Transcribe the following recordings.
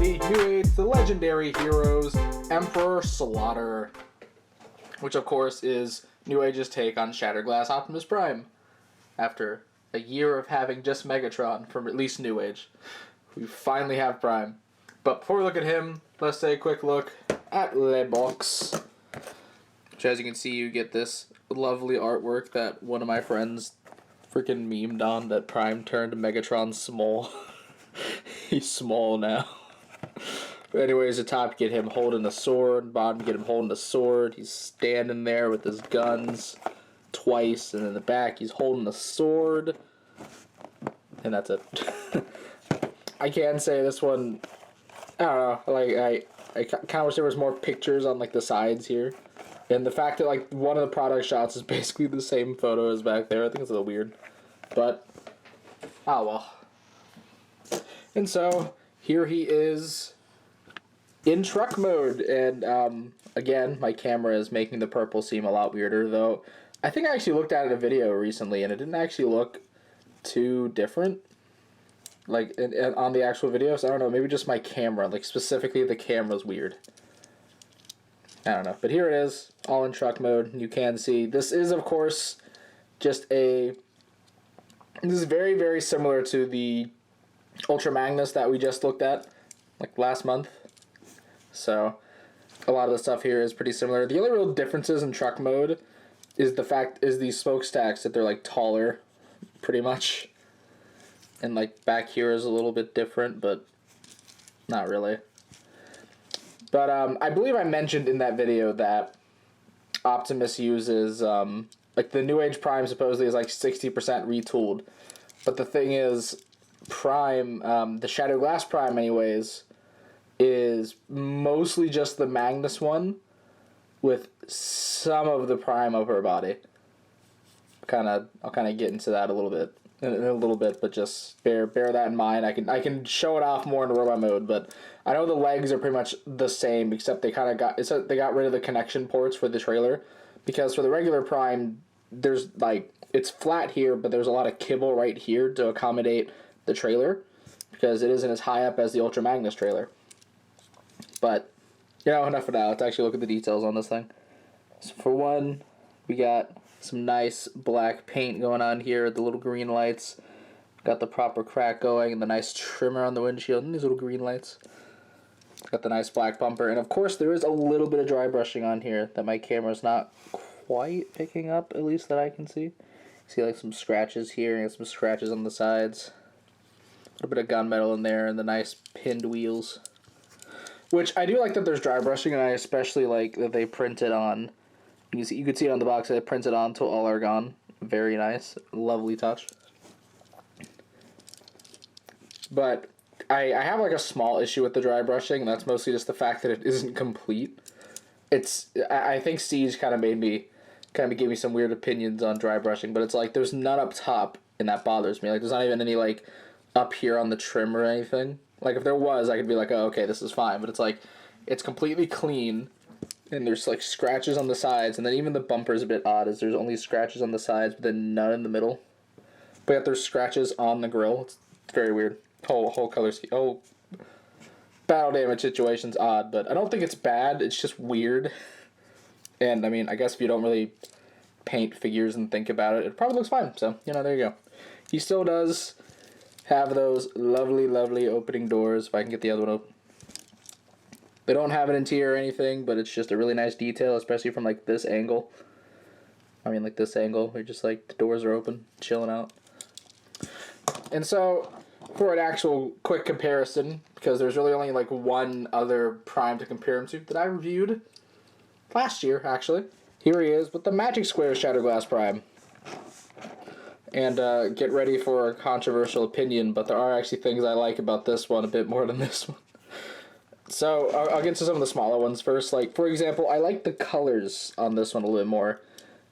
movie, Newage, the legendary heroes, Emperor Slaughter. Which, of course, is Newage's take on Shatterglass Optimus Prime. After a year of having just Megatron from at least Newage, we finally have Prime. But before we look at him, let's take a quick look at the box. Which, as you can see, you get this lovely artwork that one of my friends freaking memed on, that Prime turned Megatron small. He's small now. But anyways, the top, get him holding a sword. Bottom, get him holding a sword. He's standing there with his guns twice. And in the back, he's holding a sword. And that's it. I can say this one, I don't know, like, I kind of wish there was more pictures on, like, the sides here. And the fact that, like, one of the product shots is basically the same photo as back there, I think it's a little weird. But, oh well. And so, here he is in truck mode. And, again, my camera is making the purple seem a lot weirder, though. I think I actually looked at it in a video recently, and it didn't actually look too different. Like, on the actual videos, I don't know, maybe just my camera. Like, specifically, the camera's weird. I don't know. But here it is, all in truck mode. You can see, this is, of course, just a... This is very, very similar to the Ultra Magnus that we just looked at, like, last month. So, a lot of the stuff here is pretty similar. The only real differences in truck mode is these smokestacks, that they're, like, taller, pretty much. And, like, back here is a little bit different, but not really. But, I believe I mentioned in that video that Optimus uses, like, the Newage Prime supposedly is, like, 60% retooled. But the thing is, Prime, the Shatterglass Prime anyways, is mostly just the Magnus one with some of the Prime upper body. I'll kind of get into that a little bit. In a little bit, but just bear that in mind. I can show it off more in robot mode, but I know the legs are pretty much the same, except they kind of they got rid of the connection ports for the trailer, because for the regular Prime, there's, like, it's flat here, but there's a lot of kibble right here to accommodate the trailer, because it isn't as high up as the Ultra Magnus trailer. But, you know, enough of that. Let's actually look at the details on this thing. So for one, we got some nice black paint going on here, the little green lights. Got the proper crack going, and the nice trimmer on the windshield, and these little green lights. Got the nice black bumper, and of course there is a little bit of dry brushing on here that my camera's not quite picking up, at least that I can see. See, like, some scratches here, and some scratches on the sides. A little bit of gunmetal in there, and the nice pinned wheels. Which, I do like that there's dry brushing, and I especially like that they printed on... You could see it on the box that I printed on till all are gone. Very nice. Lovely touch. But I have, like, a small issue with the dry brushing, and that's mostly just the fact that it isn't complete. I think Siege kind of gave me some weird opinions on dry brushing, but it's like there's none up top, and that bothers me. Like, there's not even any, like, up here on the trim or anything. Like, if there was, I could be like, oh, okay, this is fine. But it's like, it's completely clean. And there's, like, scratches on the sides, and then even the bumper is a bit odd, as there's only scratches on the sides, but then none in the middle. But yet there's scratches on the grill. It's very weird. Whole color scheme. Oh, battle damage situation's odd, but I don't think it's bad. It's just weird. And, I mean, I guess if you don't really paint figures and think about it, it probably looks fine. So, you know, there you go. He still does have those lovely, lovely opening doors, if I can get the other one open. They don't have an interior or anything, but it's just a really nice detail, especially from, like, this angle. I mean, like, this angle, where just, like, the doors are open, chilling out. And so, for an actual quick comparison, because there's really only, like, one other Prime to compare him to that I reviewed last year, actually. Here he is with the Magic Square Shatterglass Prime. And get ready for a controversial opinion, but there are actually things I like about this one a bit more than this one. So, I'll get to some of the smaller ones first. Like, for example, I like the colors on this one a little bit more.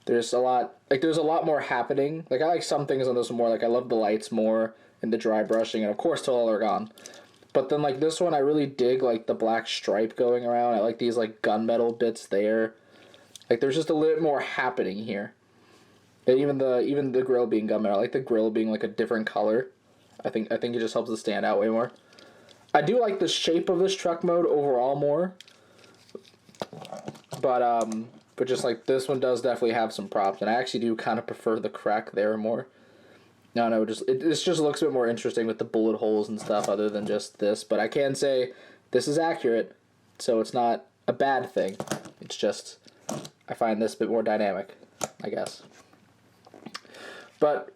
There's a lot more happening. Like, I like some things on this one more. Like, I love the lights more, and the dry brushing, and of course, till all are gone. But then, like, this one, I really dig, like, the black stripe going around. I like these, like, gunmetal bits there. Like, there's just a little bit more happening here. And even the grill being gunmetal. I like the grill being, like, a different color. I think it just helps it stand out way more. I do like the shape of this truck mode overall more. But just like this one does definitely have some props, and I actually do kind of prefer the crack there more. No, this just looks a bit more interesting with the bullet holes and stuff other than just this. But I can say this is accurate, so it's not a bad thing. It's just I find this a bit more dynamic, I guess. But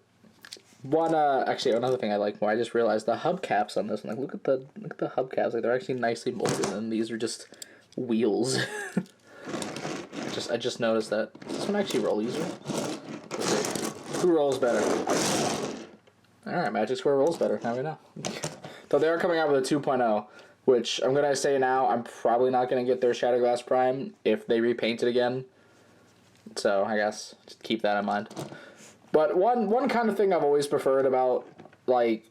actually another thing I like more, I just realized the hubcaps on this one. Like look at the hubcaps, like they're actually nicely molded, and these are just wheels. I just noticed that. Does this one actually roll easier? Who rolls better? Alright, Magic Square rolls better. Now we know. So they are coming out with a 2.0, which I'm going to say now, I'm probably not going to get their Shatterglass Prime if they repaint it again. So I guess just keep that in mind. But one kind of thing I've always preferred about, like,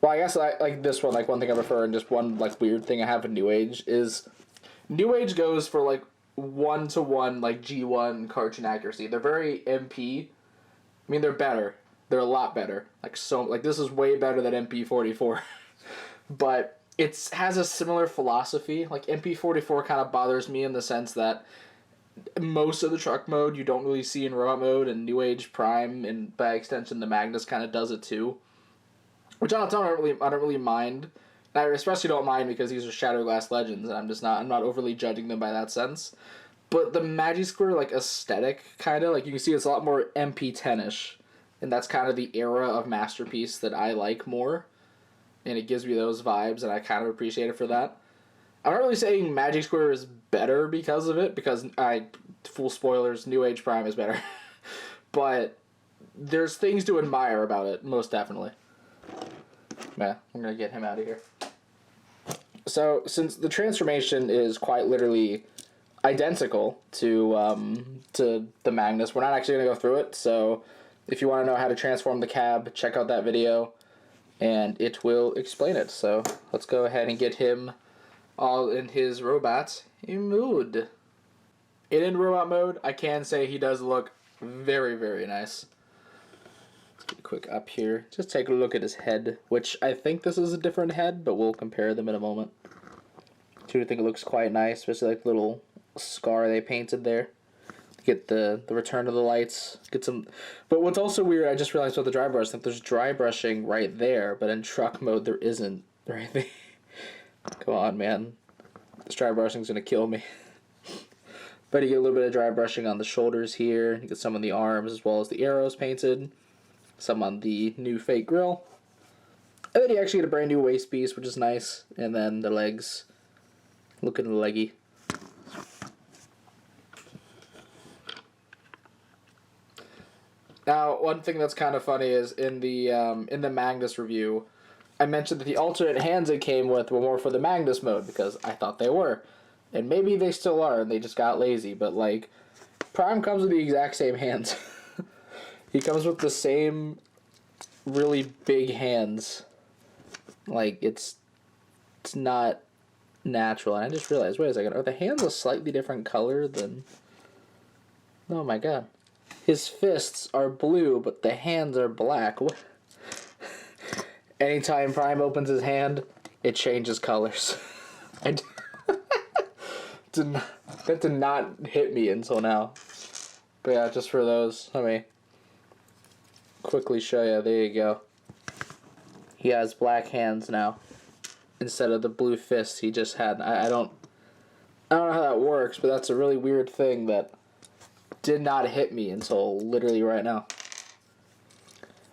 well, I guess like this one, like one thing I prefer, and just one like weird thing I have in Newage is Newage goes for like 1-to-1 like G1 cartridge accuracy. They're very MP. I mean, they're better. They're a lot better. Like this is way better than MP44. But it has a similar philosophy. Like MP44 kind of bothers me in the sense that most of the truck mode you don't really see in robot mode, and Newage Prime and by extension the Magnus kind of does it too. Which I don't really mind. I especially don't mind because these are Shatterglass Legends, and I'm not overly judging them by that sense. But the Magic Square like aesthetic kind of like you can see it's a lot more MP10ish, and that's kind of the era of Masterpiece that I like more, and it gives me those vibes, and I kind of appreciate it for that. I'm not really saying Magic Square is better because of it, because full spoilers, Newage Prime is better. But there's things to admire about it, most definitely. Yeah, I'm gonna get him out of here. So, since the transformation is quite literally identical to the Magnus, we're not actually gonna go through it. So, if you want to know how to transform the cab, check out that video, and it will explain it. So, let's go ahead and get him all in his robot mood. In robot mode, I can say he does look very, very nice. Quick up here, just take a look at his head, which I think this is a different head, but we'll compare them in a moment. I do think it looks quite nice, especially like the little scar they painted there. Get the return of the lights, get some. But what's also weird, I just realized with the dry brush, I think there's dry brushing right there, but in truck mode there isn't right there. Come on, man, this dry brushing's gonna kill me. But you get a little bit of dry brushing on the shoulders here. You get some on the arms as well as the arrows painted. Some on the new fake grill. And then you actually get a brand new waist piece, which is nice. And then the legs. Looking leggy. Now, one thing that's kind of funny is in the Magnus review, I mentioned that the alternate hands it came with were more for the Magnus mode, because I thought they were. And maybe they still are, and they just got lazy. But, like, Prime comes with the exact same hands. He comes with the same really big hands. Like, it's not natural. And I just realized, wait a second, are the hands a slightly different color than... Oh my god. His fists are blue, but the hands are black. Anytime Prime opens his hand, it changes colors. That did not hit me until now. But yeah, just for those, let me quickly show you. There you go. He has black hands now instead of the blue fists he just had. I don't know how that works, but that's a really weird thing that did not hit me until literally right now.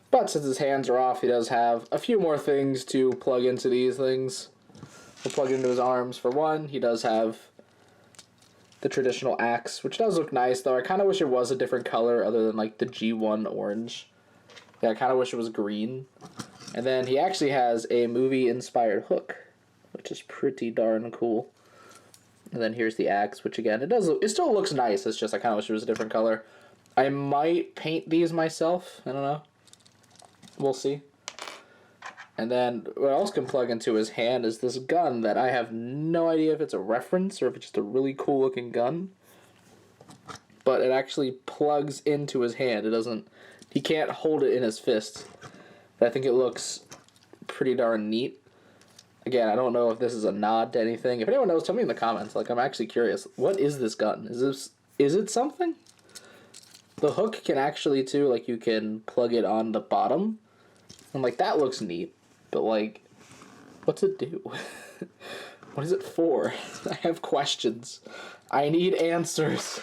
But since his hands are off, he does have a few more things to plug into these things. We'll plug into his arms for one. He does have the traditional axe, which does look nice, though I kind of wish it was a different color other than like the G1 orange. Yeah, I kind of wish it was green. And then he actually has a movie-inspired hook, which is pretty darn cool. And then here's the axe, which again, it still looks nice, it's just I kind of wish it was a different color. I might paint these myself, I don't know. We'll see. And then what else can plug into his hand is this gun that I have no idea if it's a reference or if it's just a really cool looking gun. But it actually plugs into his hand. He can't hold it in his fist. But I think it looks pretty darn neat. Again, I don't know if this is a nod to anything. If anyone knows, tell me in the comments. Like, I'm actually curious. What is this gun? Is it something? The hook can actually, too, like, you can plug it on the bottom. And, like, that looks neat. But, like, what's it do? What is it for? I have questions. I need answers.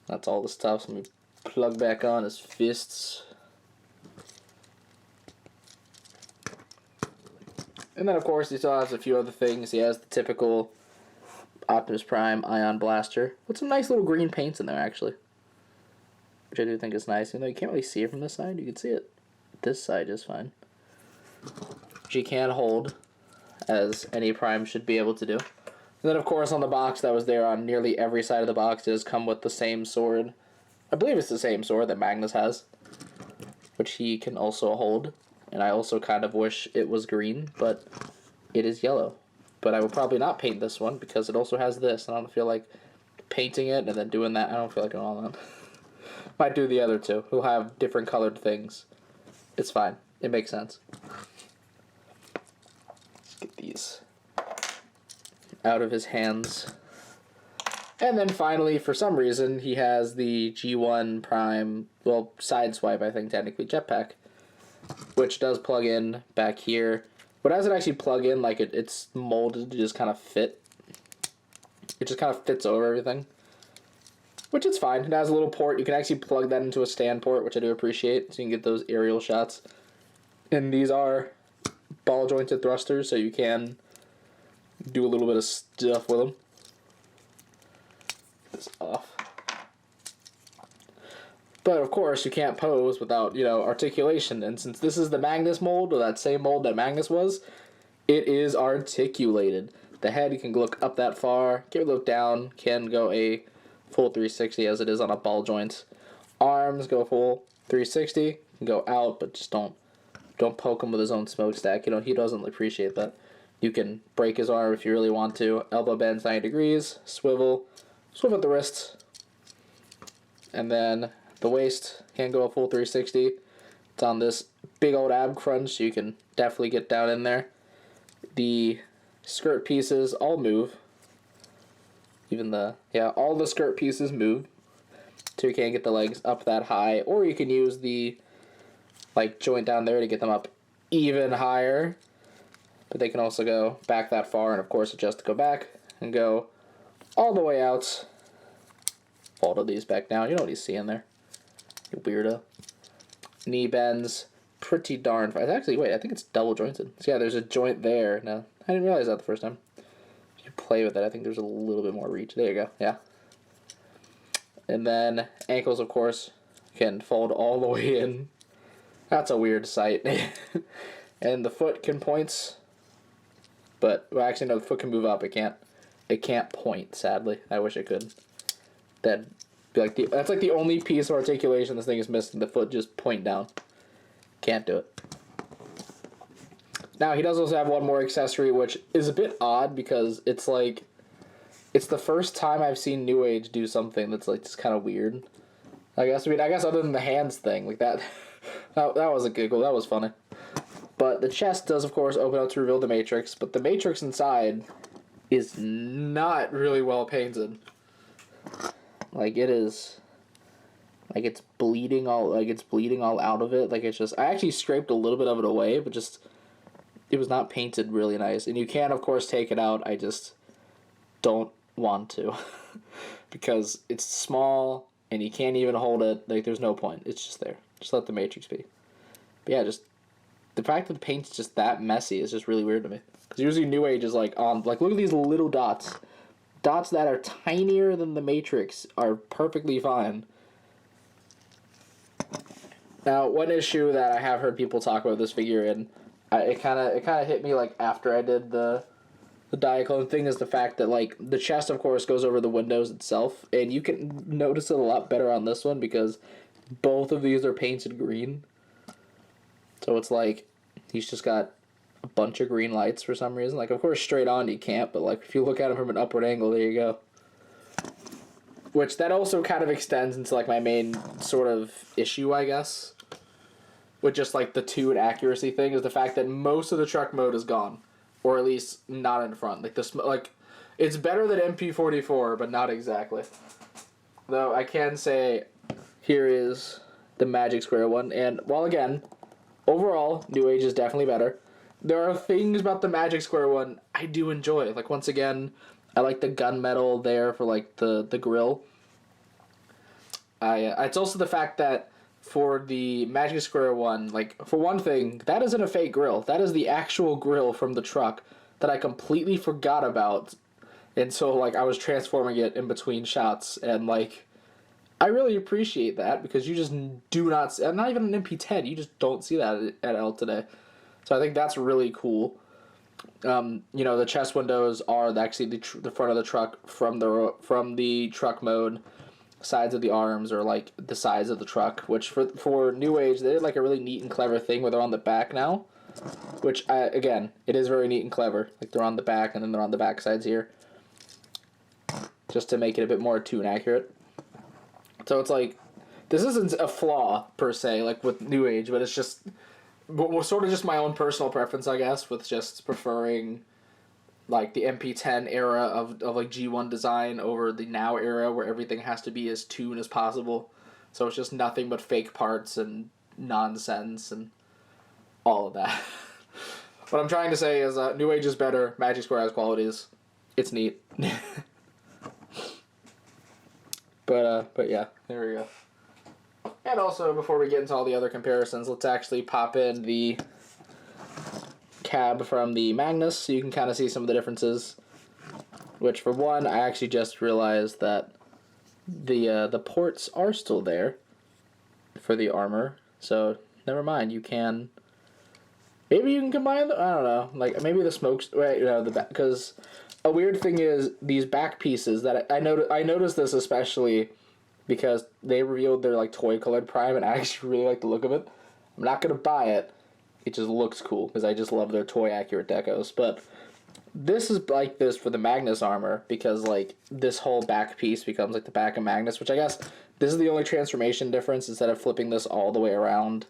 That's all the stuff. So let me plug back on his fists. And then, of course, he still has a few other things. He has the typical Optimus Prime Ion Blaster with some nice little green paints in there, actually. Which I do think is nice. Even though you can't really see it from this side, you can see it this side just fine. Which you can hold, as any Prime should be able to do. And then, of course, on the box that was there on nearly every side of the box does come with the same sword. I believe it's the same sword that Magnus has, which he can also hold. And I also kind of wish it was green, but it is yellow. But I will probably not paint this one because it also has this, and I don't feel like painting it and then doing that. I don't feel like doing all that. Might do the other two. We'll have different colored things. It's fine. It makes sense. Let's get these out of his hands. And then finally, for some reason, he has the G1 Prime, well, Sideswipe, I think, technically, jetpack, which does plug in back here. But as it actually plug in, like, it's molded to just kind of fit. It just kind of fits over everything, which is fine. It has a little port. You can actually plug that into a stand port, which I do appreciate, so you can get those aerial shots. And these are ball-jointed thrusters, so you can do a little bit of stuff with them. Get this off. But, of course, you can't pose without, articulation. And since this is the Magnus mold, or that same mold that Magnus was, it is articulated. The head can look up that far, can look down, can go a full 360 as it is on a ball joint. Arms go full 360, can go out, but just don't poke him with his own smokestack. He doesn't appreciate that. You can break his arm if you really want to. Elbow bends 90 degrees, swivel at the wrists, and then the waist can go a full 360. It's on this big old ab crunch, so you can definitely get down in there. The skirt pieces all move. All the skirt pieces move. So you can't get the legs up that high. Or you can use the, joint down there to get them up even higher. But they can also go back that far, and of course adjust to go back and go all the way out. Fold these back down. You know what he's seeing there. You weirdo. Knee bends. Pretty darn far. Actually, wait, I think it's double jointed. So yeah, there's a joint there. No, I didn't realize that the first time. If you play with it, I think there's a little bit more reach. There you go. Yeah. And then ankles, of course, can fold all the way in. That's a weird sight. And the foot can point. But, well, actually, no, the foot can move up. It can't point, sadly. I wish it could. That'd be that's like the only piece of articulation this thing is missing. The foot just point down. Can't do it. Now, he does also have one more accessory, which is a bit odd because it's the first time I've seen Newage do something that's just kind of weird. I guess other than the hands thing, that was a giggle. That was funny. But the chest does, of course, open up to reveal the Matrix, but the Matrix inside is not really well painted. It is, it's bleeding all out of it. I actually scraped a little bit of it away, but it was not painted really nice. And you can, of course, take it out. I just don't want to because it's small and you can't even hold it. There's no point. It's just there. Just let the Matrix be. But yeah, the fact that the paint's just that messy is just really weird to me. Because usually Newage is look at these little dots. Dots that are tinier than the Matrix are perfectly fine. Now, one issue that I have heard people talk about this figure, and it kind of hit me after I did the Diaclone thing, is the fact that the chest, of course, goes over the windows itself, and you can notice it a lot better on this one because both of these are painted green. So it's he's just got a bunch of green lights for some reason. Of course, straight on you can't, but if you look at him from an upward angle, there you go. Which that also kind of extends into my main sort of issue, I guess. with just like the tune accuracy thing is the fact that most of the truck mode is gone, or at least not in front. Like it's better than MP44, but not exactly. Though I can say, here is the Magic Square one, and while again, overall, Newage is definitely better. There are things about the Magic Square one I do enjoy. Like once again, I like the gunmetal there for like the grill. It's also the fact that for the Magic Square one, like, for one thing, that isn't a fake grill. That is the actual grill from the truck that I completely forgot about. And so, like, I was transforming it in between shots. And, like, I really appreciate that because you just do not see, not even an MP10, you just don't see that at L today. So I think that's really cool. You know, the chest windows are actually the front of the truck from the truck mode. Sides of the arms are like the size of the truck, which for Newage they did like a really neat and clever thing where they're on the back now, which again, it is very neat and clever. Like they're on the back and then they're on the back sides here, just to make it a bit more tune accurate. So it's like, this isn't a flaw per se like with Newage, but it's just sort of just my own personal preference, I guess, with just preferring like the MP10 era of like G1 design over the now era where everything has to be as tuned as possible. So it's just nothing but fake parts and nonsense and all of that. What I'm trying to say is Newage is better, Magic Square has qualities. It's neat. But yeah, there we go. And also, before we get into all the other comparisons, let's actually pop in the cab from the Magnus so you can kind of see some of the differences. Which, for one, I actually just realized that the ports are still there for the armor. So never mind. You can maybe you can combine them. I don't know. Like maybe the smokes. Right? You know the back, because a weird thing is these back pieces that I noticed this especially because they revealed their like toy colored Prime, and I actually really like the look of it. I'm not gonna buy it. It just looks cool because I just love their toy accurate decos. But this is like this for the Magnus armor because like this whole back piece becomes like the back of Magnus, which I guess this is the only transformation difference. Instead of flipping this all the way around,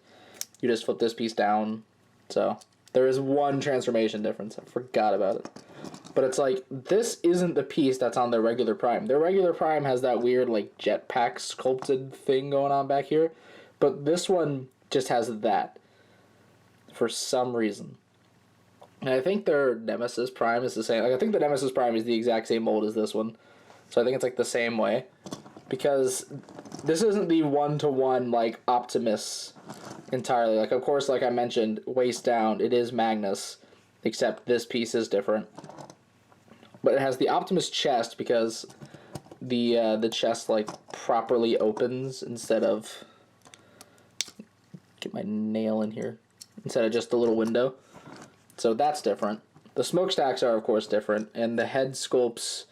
you just flip this piece down. So there is one transformation difference. I forgot about it. But it's like, this isn't the piece that's on their regular Prime. Their regular Prime has that weird like jetpack sculpted thing going on back here. But this one just has that. For some reason. And I think their Nemesis Prime is the same. Like I think the Nemesis Prime is the exact same mold as this one. So I think it's like the same way. Because this isn't the one-to-one like Optimus entirely. Like of course, like I mentioned, waist down, it is Magnus. Except this piece is different. But it has the Optimus chest because the chest like properly opens instead of, get my nail in here, instead of just a little window. So that's different. The smokestacks are, of course, different, and the head sculpts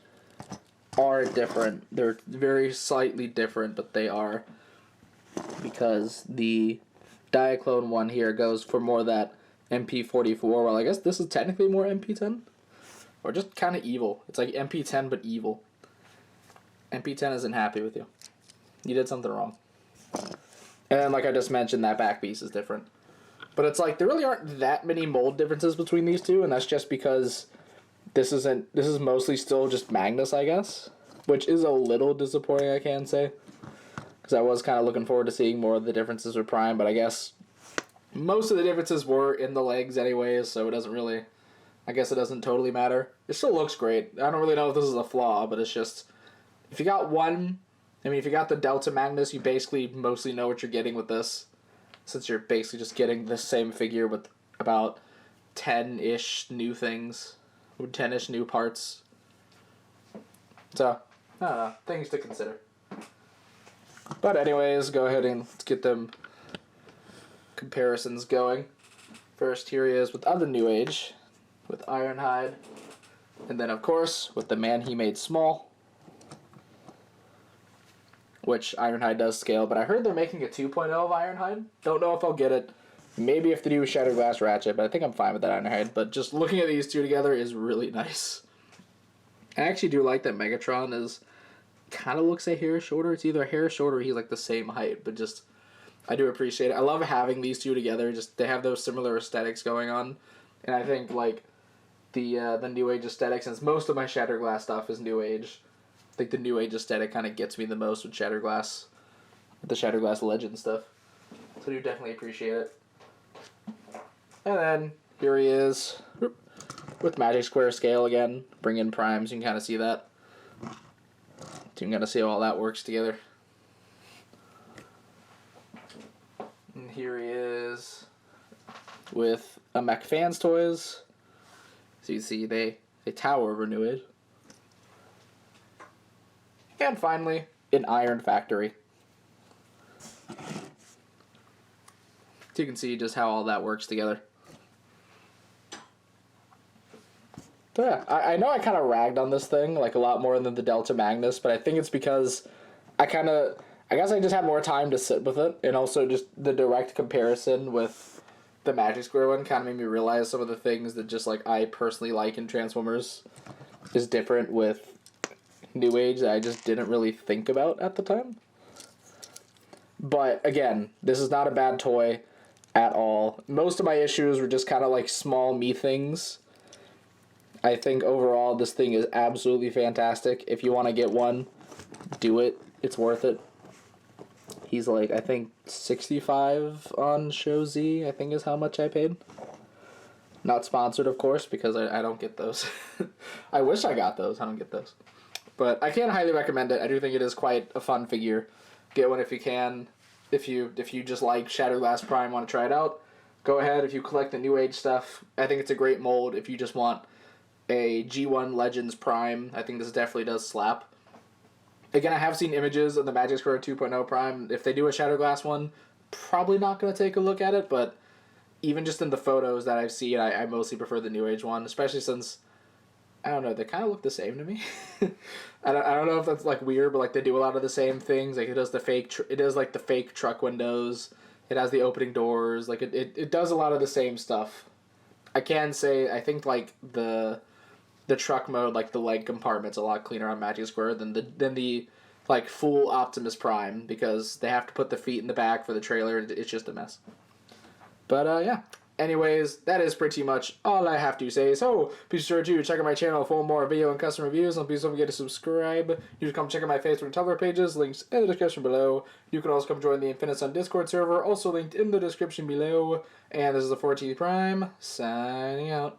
are different. They're very slightly different, but they are, because the Diaclone one here goes for more that MP44, while I guess this is technically more MP10, or just kind of evil. It's like MP10, but evil. MP10 isn't happy with you. You did something wrong. And like I just mentioned, that back piece is different. But it's like, there really aren't that many mold differences between these two, and that's just because this is mostly still just Magnus, I guess. Which is a little disappointing, I can say. Because I was kind of looking forward to seeing more of the differences with Prime, but I guess most of the differences were in the legs anyways, so it doesn't really, I guess it doesn't totally matter. It still looks great. I don't really know if this is a flaw, but it's just, if you got one, I mean, if you got the Delta Magnus, you basically mostly know what you're getting with this. Since you're basically just getting the same figure with about 10-ish new things, 10-ish new parts. So, I don't know, things to consider. But anyways, go ahead and let's get them comparisons going. First, here he is with other Newage, with Ironhide, and then of course with the man he made small, which Ironhide does scale, but I heard they're making a 2.0 of Ironhide. Don't know if I'll get it. Maybe if they do Shattered Glass Ratchet, but I think I'm fine with that Ironhide. But just looking at these two together is really nice. I actually do like that Megatron is kind of looks a hair shorter. It's either a hair shorter or he's like the same height, but just I do appreciate it. I love having these two together. Just they have those similar aesthetics going on, and I think like the New Age aesthetic, since most of my Shatterglass stuff is New Age. I think the New Age aesthetic kind of gets me the most with Shatterglass, with the Shatterglass Legend stuff. So I do definitely appreciate it. And then here he is with Magic Square scale again. Bring in primes. You can kind of see that. You can kind of see how all that works together. And here he is with a Mech Fans Toys. So you see they tower over Newage. And finally, an Iron Factory. So you can see just how all that works together. So yeah, I know I kind of ragged on this thing like a lot more than the Delta Magnus, but I think it's because I guess I just had more time to sit with it, and also just the direct comparison with the Magic Square one kind of made me realize some of the things that just like I personally like in Transformers is different with New Age that I just didn't really think about at the time. But again, this is not a bad toy at all. Most of my issues were just kind of like small me things. I think overall this thing is absolutely fantastic. If you want to get one, do it. It's worth it. He's like, I think 65 on Show Z, I think is how much I paid. Not sponsored, of course, because I don't get those. I wish I got those. I don't get those. But I can highly recommend it. I do think it is quite a fun figure. Get one if you can. If you just like Shatterglass Prime, want to try it out, go ahead. If you collect the New Age stuff, I think it's a great mold. If you just want a G1 Legends Prime, I think this definitely does slap. Again, I have seen images of the Magic Square 2.0 Prime. If they do a Shatterglass one, probably not going to take a look at it, but even just in the photos that I've seen, I mostly prefer the New Age one, especially since, I don't know, they kind of look the same to me. I don't know if that's like weird, but like they do a lot of the same things. Like it does the fake truck windows. It has the opening doors. Like it does a lot of the same stuff. I can say I think like the truck mode, like the leg compartment's a lot cleaner on Magic Square than the like full Optimus Prime, because they have to put the feet in the back for the trailer. It's just a mess. But yeah. Anyways, that is pretty much all I have to say. So, be sure to check out my channel for more video and custom reviews. And please don't forget to subscribe. You can come check out my Facebook and Tumblr pages, links in the description below. You can also come join the Infinite Sun Discord server, also linked in the description below. And this is the 4T Prime, signing out.